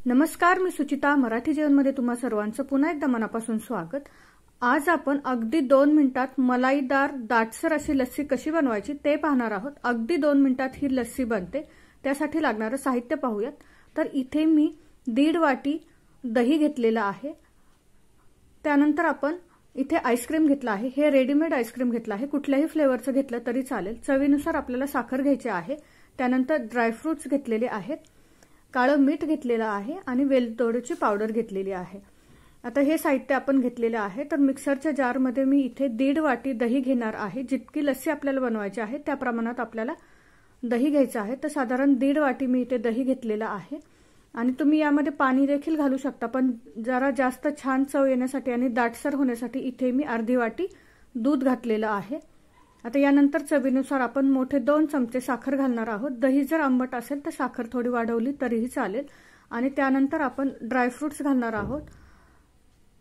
नमस्कार, मी सुचिता. मराठी जेवणमध्ये तुम्हा सर्वांचं पुन्हा एकदा मनापासून स्वागत. आज आपण अगदी 2 मिनिटात मलाईदार दाटसर अशी लस्सी कशी बनवायची ते पाहणार आहोत. अगदी 2 मिनिटात ही लस्सी बनते. त्यासाठी लागणारे साहित्य पाहूयात. तर इथे मी 1.5 वाटी दही घेतलेला आहे. त्यानंतर आपण इथे आईस्क्रीम घेतला आहे. हे रेडीमेड आईस्क्रीम घेतला आहे. कुठल्याही फ्लेवरचं घेतलं तरी चालेल. चवीनुसार आपल्याला साखर घ्यायची आहे. त्यानंतर ड्रायफ्रुट्स घेतलेले आहेत. काळं मीठ घेतलेलं आहे आणि वेलदोड्याची पावडर घेतलेली आहे. आता हे साहित्य आपण घेतलेले आहे. तर मिक्सरच्या जारमध्ये मी इथे 1.5 वाटी दही घेणार आहे. जितकी लस्सी आपल्याला बनवायची आहे त्या प्रमाणात आपल्याला दही घ्यायचं आहे. तर साधारण 1.5 वाटी मी इथे दही घेतलेलं आहे. आणि तुम्ही यामध्ये पाणी देखील घालू शकता, पण जरा जास्त छान चव येण्यासाठी आणि दाटसर होण्यासाठी इथे मी अर्धी वाटी दूध घातलेलं आहे. आता यानंतर चवीनुसार आपण मोठे 2 चमचे साखर घालणार आहोत. दही जर आंबट असेल तर साखर थोडी वाढवली तरीही चालेल. आणि त्यानंतर आपण ड्रायफ्रुट्स घालणार आहोत.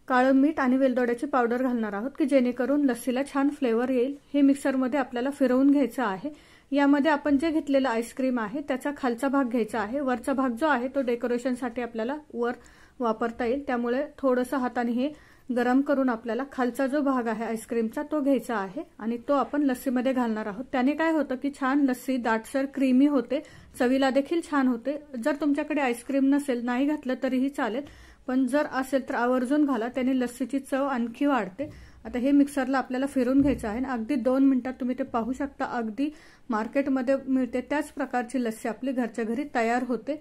काळं मीठ आणि वेलदोड्याची पावडर घालणार आहोत की जेणेकरून लस्सीला छान फ्लेवर येईल. हे मिक्सरमध्ये आपल्याला फिरवून घ्यायचं आहे. यामध्ये आपण जे घेतलेलं आईस्क्रीम आहे त्याचा खालचा भाग घ्यायचा आहे. वरचा भाग जो आहे तो डेकोरेशनसाठी आपल्याला वर वापरता येईल. त्यामुळे थोडंसं हाताने हे गरम करून आपल्याला खालचा जो भाग आहे आईस्क्रीमचा तो घ्यायचा आहे आणि तो आपण लस्सीमध्ये घालणार आहोत. त्याने काय होतं की छान लस्सी दाटसर क्रीमी होते, चवीला देखील छान होते. जर तुमच्याकडे आईस्क्रीम नसेल, नाही घातलं तरीही चालेल, पण जर असेल तर आवर्जून घाला. त्याने लस्सीची चव आणखी वाढते. आता हे मिक्सरला आपल्याला फिरून घ्यायचं आहे. अगदी 2 मिनिटात तुम्ही ते पाहू शकता. अगदी मार्केटमध्ये मिळते त्याच प्रकारची लस्सी आपली घरच्या घरी तयार होते.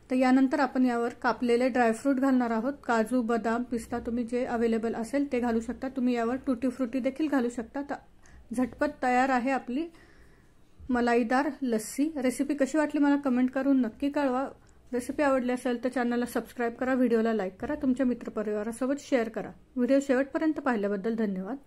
तर यानंतर आपण यावर कापलेले ड्रायफ्रूट घालणार आहोत. काजू, बदाम, पिस्ता तुम्ही जे अवेलेबल असेल ते घालू शकता. तुम्ही यावर टुटी फ्रुटी देखील घालू शकता. तर झटपट तयार आहे आपली मलाईदार लस्सी. रेसिपी कशी वाटली मला कमेंट करून नक्की कळवा. रेसिपी आवडली असेल तर चॅनलला सबस्क्राईब करा, व्हिडिओला लाईक करा, तुमच्या मित्रपरिवारासोबत शेअर करा. व्हिडिओ शेवटपर्यंत पाहिल्याबद्दल धन्यवाद.